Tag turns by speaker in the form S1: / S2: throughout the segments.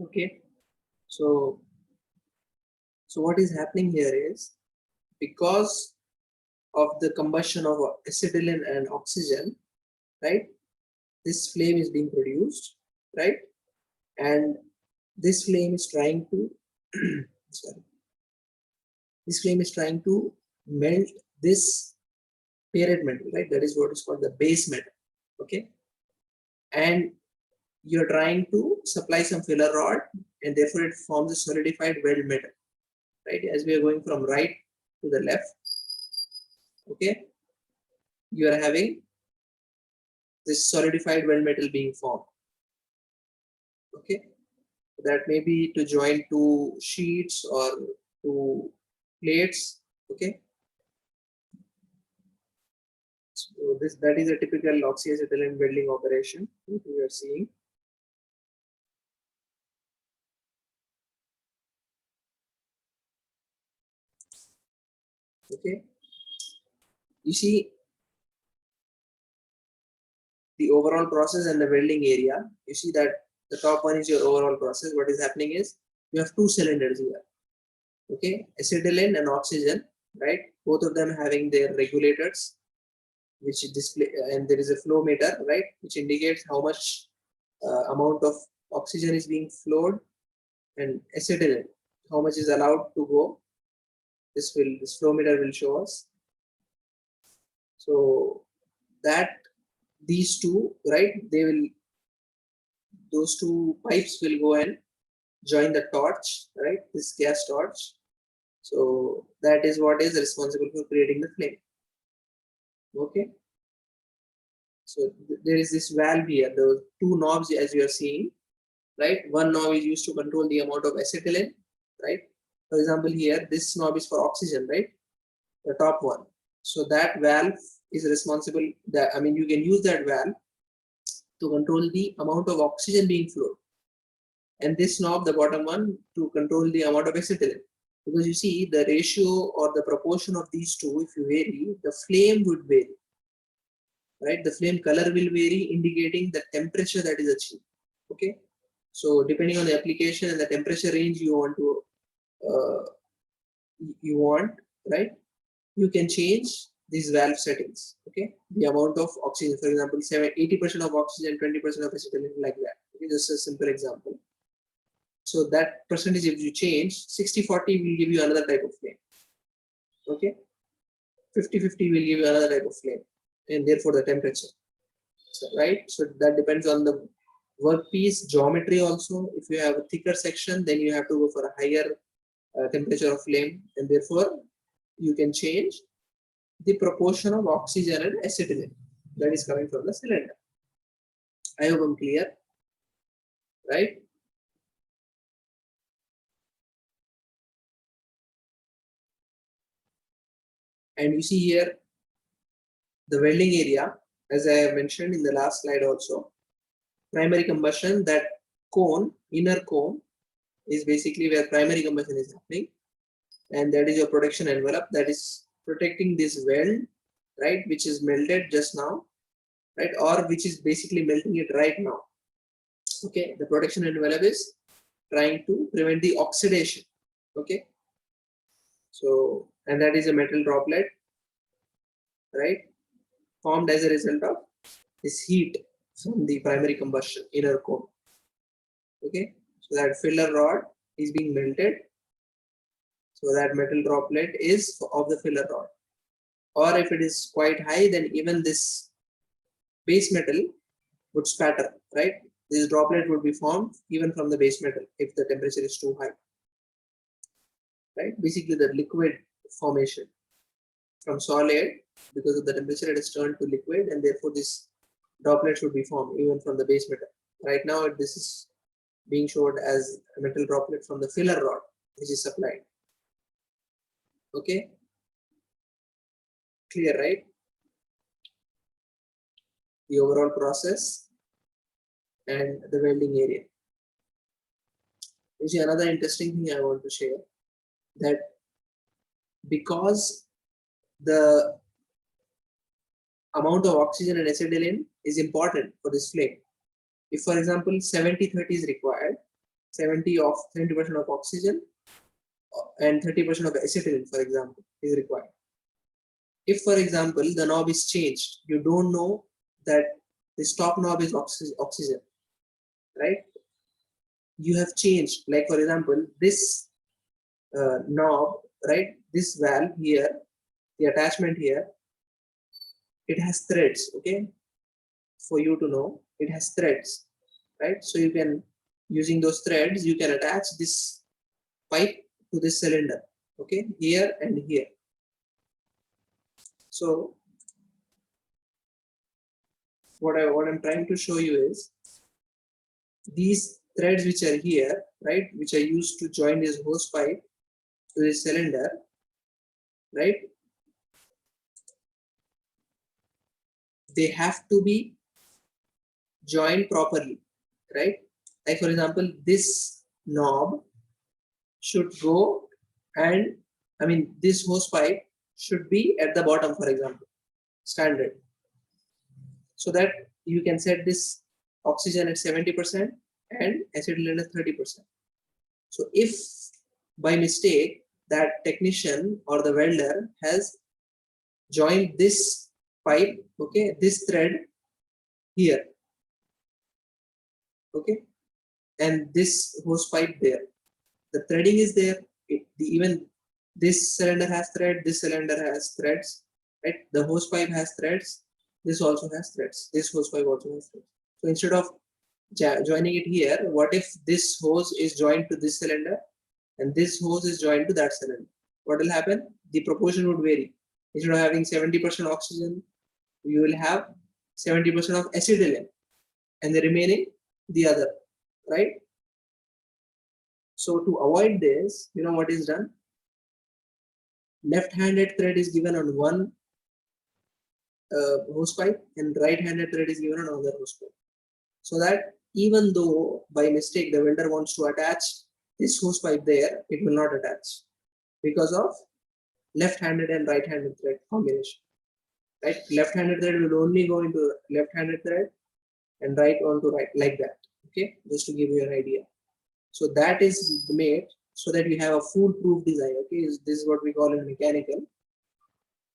S1: Okay, so what is happening here is, because of the combustion of acetylene and oxygen, right, this flame is being produced, right, and this flame is trying to sorry, this flame is trying to melt this parent metal, right, that is what is called the base metal. Okay, and you're trying to supply some filler rod, and therefore it forms a solidified weld metal, right, as we are going from right to the left. Okay, you are having this solidified weld metal being formed. Okay, that may be to join two sheets or two plates. Okay, so that is a typical oxyacetylene welding operation that we are seeing. Okay, you see the overall process and the welding area. You see that the top one is your overall process. What is happening is you have two cylinders here. Okay, acetylene and oxygen, right, both of them having their regulators which display, and there is a flow meter, right, which indicates how much amount of oxygen is being flowed, and acetylene, how much is allowed to go. This flow meter will show us. So that these two, right, those two pipes will go and join the torch, right, this gas torch. So that is what is responsible for creating the flame. Okay, so there is this valve here, the two knobs as you are seeing, right. One knob is used to control the amount of acetylene, right. For example, here this knob is for oxygen, right, the top one. So that valve is responsible, that I mean you can use that valve to control the amount of oxygen being flowed, and this knob, the bottom one, to control the amount of acetylene. Because you see the ratio or the proportion of these two, if you vary, the flame would vary, right. The flame color will vary, indicating the temperature that is achieved. Okay, so depending on the application and the temperature range you want to right, you can change these valve settings. Okay, the amount of oxygen, for example, 80% of oxygen, 20% of acetylene, like that. Okay, just a simple example. So that percentage, if you change, 60-40 will give you another type of flame. Okay, 50-50 will give you another type of flame, and therefore the temperature. So, right, so that depends on the workpiece geometry also. If you have a thicker section, then you have to go for a higher temperature of flame, and therefore you can change the proportion of oxygen and acetylene that is coming from the cylinder. I hope I'm clear, right? And you see here the welding area, as I have mentioned in the last slide also. Primary combustion, that cone, inner cone, is basically where primary combustion is happening, and that is your protection envelope that is protecting this weld, right, which is melted just now, right, or which is basically melting it right now. Okay, the protection envelope is trying to prevent the oxidation. Okay, so, and that is a metal droplet, right, formed as a result of this heat from the primary combustion inner core. Okay, so that filler rod is being melted, so that metal droplet is of the filler rod, or if it is quite high, then even this base metal would spatter, right. This droplet would be formed even from the base metal if the temperature is too high, right. Basically the liquid formation from solid, because of the temperature it is turned to liquid, and therefore this droplet should be formed even from the base metal. Right now this is being showed as a metal droplet from the filler rod which is supplied. Okay, clear, right? The overall process and the welding area. You see, another interesting thing I want to share, that because the amount of oxygen and acetylene is important for this flame. If, for example, 70-30 is required, 70% of oxygen and 30% of acetylene, for example, is required. If, for example, the knob is changed, you don't know that this top knob is oxygen, right? You have changed, like for example, this knob, right? This valve here, the attachment here, it has threads, okay? For you to know, it has threads, right? So you can, using those threads, you can attach this pipe to this cylinder, okay? Here and here. So what I'm trying to show you is these threads which are here, right, which are used to join this hose pipe to this cylinder, right, they have to be joined properly, right? Like for example, this knob should go, and I mean this hose pipe should be at the bottom, for example, standard, so that you can set this oxygen at 70% and acetylene at 30%. So if by mistake that technician or the welder has joined this pipe, okay, this thread here, okay, and this hose pipe there, the threading is there, even this cylinder has thread, this cylinder has threads, right? The hose pipe has threads, this also has threads, this hose pipe also has threads. So instead of joining it here, what if this hose is joined to this cylinder and this hose is joined to that cylinder? What will happen? The proportion would vary. Instead of having 70% oxygen, you will have 70% of acetylene and the remaining the other, right? So to avoid this, you know what is done? Left-handed thread is given on one hose pipe and right-handed thread is given on another hose pipe. So that even though by mistake the welder wants to attach this hose pipe there, it will not attach because of left-handed and right-handed thread combination. Right? Left-handed thread will only go into left-handed thread and right onto right, like that. Okay, just to give you an idea. So that is made so that you have a foolproof design. Okay, this is what we call in mechanical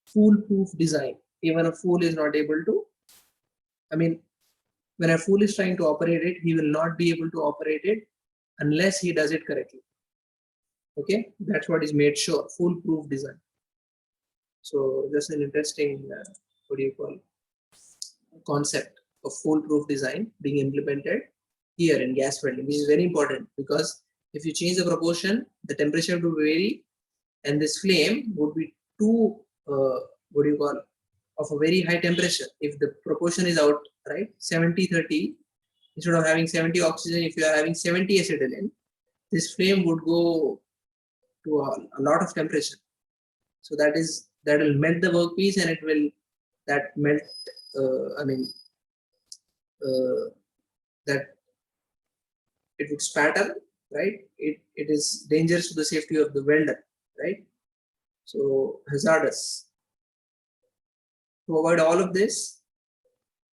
S1: foolproof design. Even a fool is not able to, I mean, when a fool is trying to operate it, he will not be able to operate it unless he does it correctly. Okay, that's what is made sure, foolproof design. So just an interesting, what do you call, concept of foolproof design being implemented here in gas welding, which is very important because if you change the proportion, the temperature will vary and this flame would be too, what do you call, of a very high temperature. If the proportion is out, right, 70-30, instead of having 70 oxygen, if you are having 70 acetylene, this flame would go to a lot of temperature. So that will melt the workpiece and it will, that melt, that it would spatter, right? It is dangerous to the safety of the welder, right? So hazardous. To avoid all of this,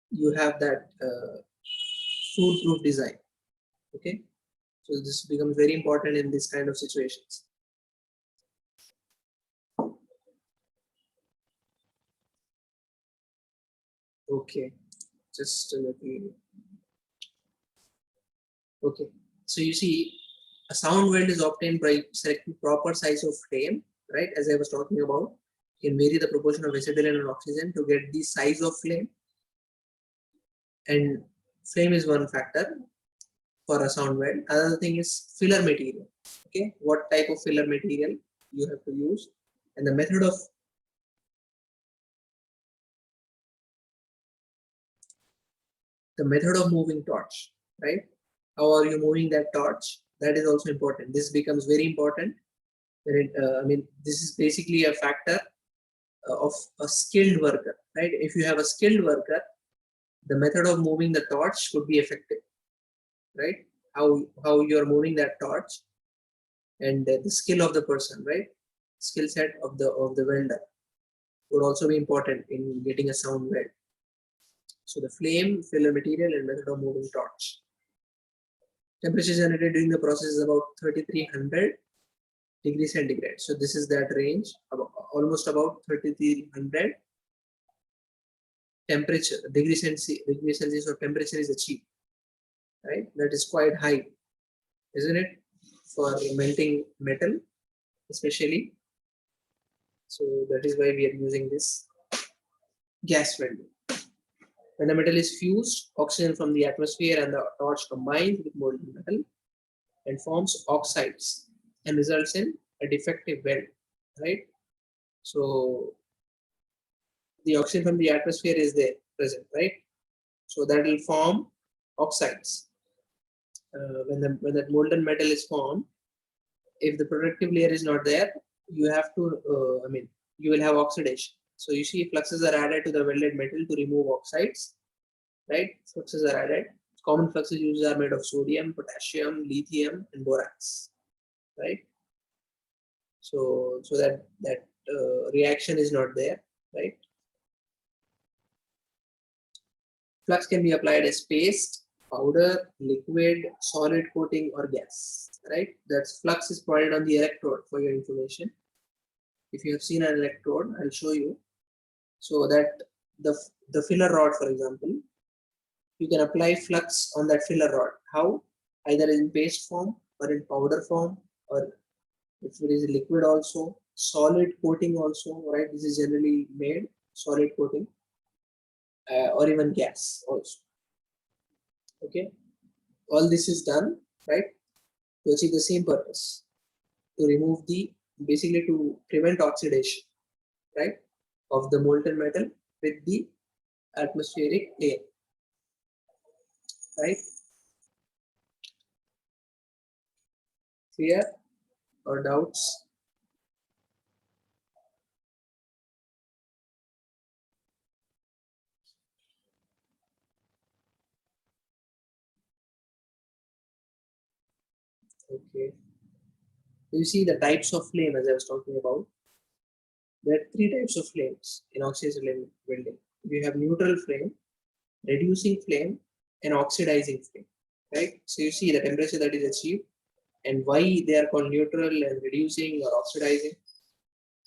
S1: you have that foolproof design. Okay, so this becomes very important in this kind of situations. Okay, just let me. Okay, so you see, a sound weld is obtained by selecting proper size of flame, right? As I was talking about, you can vary the proportion of acetylene and oxygen to get the size of flame. And flame is one factor for a sound weld. Another thing is filler material. Okay, what type of filler material you have to use, and the method of moving torch, right? How are you moving that torch? That is also important. This becomes very important. I mean, this is basically a factor of a skilled worker, right? If you have a skilled worker, the method of moving the torch would be effective, right? How you are moving that torch, and the skill of the person, right? Skill set of the welder would also be important in getting a sound weld. So the flame, filler material, and method of moving torch. Temperature generated during the process is about 3300 degrees centigrade. So this is that range, almost about 3300 temperature, degree Celsius of temperature is achieved, right? That is quite high, isn't it? For melting metal, especially. So that is why we are using this gas welding. When the metal is fused, oxygen from the atmosphere and the torch combines with molten metal and forms oxides and results in a defective weld, right? So the oxygen from the atmosphere is there present, right? So that will form oxides. When that molten metal is formed, if the protective layer is not there, you have to, you will have oxidation. So you see fluxes are added to the welded metal to remove oxides, right? Fluxes are added. Common fluxes used are made of sodium, potassium, lithium, and borax, right? So that reaction is not there, right? Flux can be applied as paste, powder, liquid, solid coating, or gas, right? That flux is provided on the electrode for your information. If you have seen an electrode, I'll show you. So that the filler rod, for example, you can apply flux on that filler rod. How? Either in paste form or in powder form, or if it is liquid also, solid coating also, right? This is generally made, solid coating, or even gas also. Okay, all this is done, right, to achieve the same purpose, to remove basically to prevent oxidation, right, of the molten metal with the atmospheric air, right? Clear or doubts? Okay. You see the types of flame as I was talking about. There are three types of flames in oxidation welding. You have neutral flame, reducing flame, and oxidizing flame, right? So you see the temperature that is achieved and why they are called neutral and reducing or oxidizing.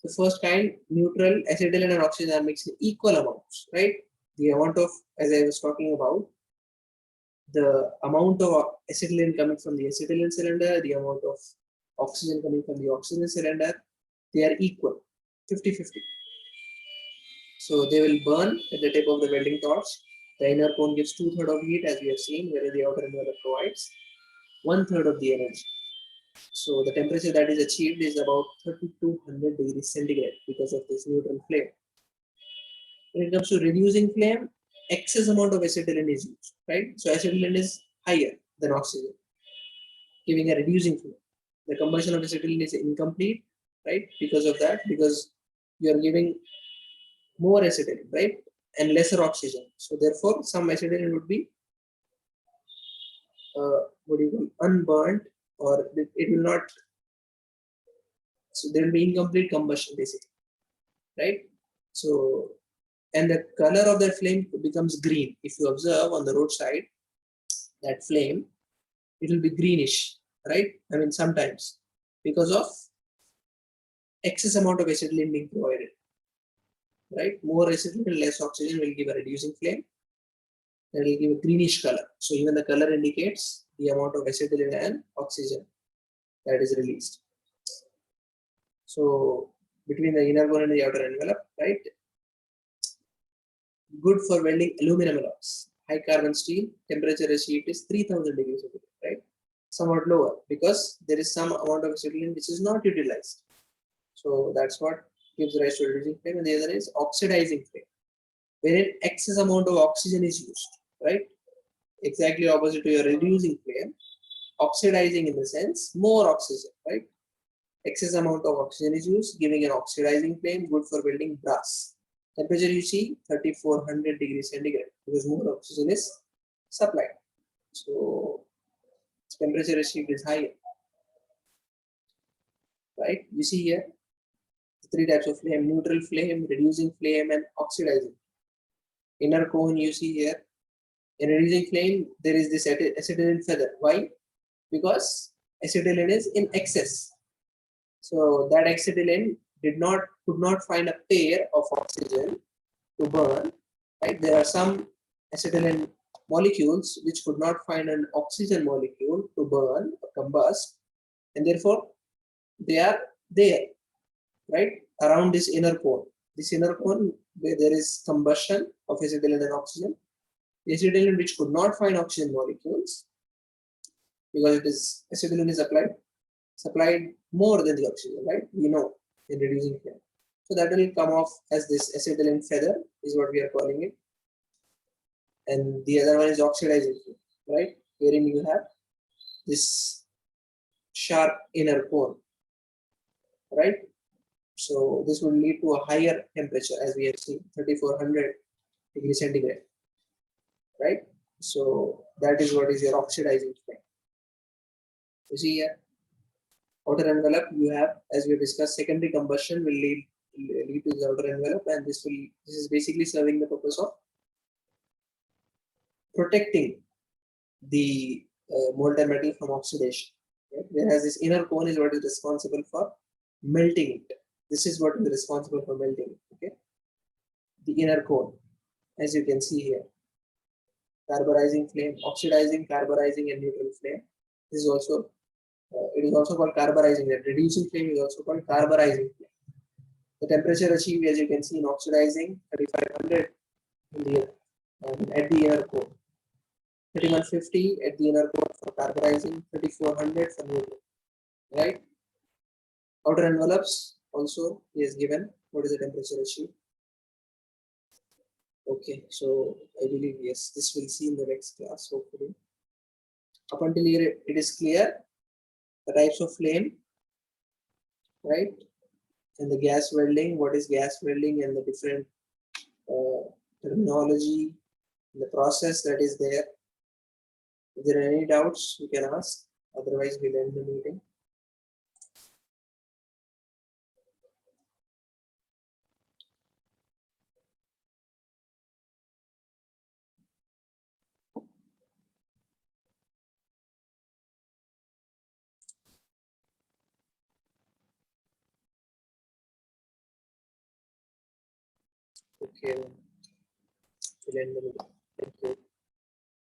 S1: The first kind, neutral, acetylene and oxygen are mixed in equal amounts, right? The amount of, as I was talking about, the amount of acetylene coming from the acetylene cylinder, the amount of oxygen coming from the oxygen cylinder, they are equal, 50-50. So they will burn at the tip of the welding torch. The inner cone gives 2/3 of heat, as we have seen, whereas the outer envelope provides 1/3 of the energy. So the temperature that is achieved is about 3200 degrees centigrade because of this neutral flame. When it comes to reducing flame, excess amount of acetylene is used, right? So acetylene is higher than oxygen, giving a reducing flame. The combustion of acetylene is incomplete, right? Because of that, because you are giving more acetylene, right? And lesser oxygen. So therefore, some acetylene would be what do you call, unburnt, or it will not. So there will be incomplete combustion basically, right? So and the color of that flame becomes green. If you observe on the roadside, that flame, it will be greenish, right? I mean sometimes because of excess amount of acetylene being provided, right? More acetylene, less oxygen will give a reducing flame. That will give a greenish color. So even the color indicates the amount of acetylene and oxygen that is released. So between the inner cone and the outer envelope, right? Good for welding aluminum alloys. High carbon steel, temperature achieved is 3000 degrees centigrade, right? Somewhat lower because there is some amount of acetylene which is not utilized. So that's what gives rise to reducing flame, and the other is oxidizing flame, wherein excess amount of oxygen is used, right? Exactly opposite to your reducing flame, oxidizing in the sense more oxygen, right? Excess amount of oxygen is used, giving an oxidizing flame, good for welding brass. Temperature you see 3400 degrees centigrade because more oxygen is supplied. So temperature achieved is higher, right? You see here three types of flame: neutral flame, reducing flame, and oxidizing. Inner cone you see here. In reducing flame, there is this acetylene feather. Why? because acetylene is in excess. So that acetylene could not find a pair of oxygen to burn. Right? There are some acetylene molecules which could not find an oxygen molecule to burn or combust, and therefore they are there, right, around this inner core. This inner core where there is combustion of acetylene and oxygen. The acetylene which could not find oxygen molecules, because it is acetylene is supplied more than the oxygen, right? We know in reducing flame. So that will come off as this acetylene feather is what we are calling it. And the other one is oxidizing flame, right? Wherein you have this sharp inner core, right? So this will lead to a higher temperature, as we have seen, 3400 degrees centigrade, right? So that is what is your oxidizing flame. You see here, outer envelope you have, as we have discussed, secondary combustion will lead to the outer envelope, and this is basically serving the purpose of protecting the molten metal from oxidation. Right? Whereas this inner cone is what is responsible for melting it. This is what is responsible for melting it. Okay, the inner cone, as you can see here, carburizing flame, oxidizing, carburizing, and neutral flame. This is also it is also called carburizing. That reducing flame is also called carburizing flame. The temperature achieved, as you can see, in oxidizing 3500 in the at the inner core, 3150 at the inner core for carburizing, 3400 for neutral. Right? Outer envelopes also he has given what is the temperature achieved. Okay, so I believe yes, this we'll see in the next class hopefully. Up until here it is clear the types of flame, right? And the gas welding, what is gas welding, and the different terminology, the process that is there. If there are any doubts, you can ask. Otherwise, we'll end the meeting. Okay, we'll end the meeting. Thank you.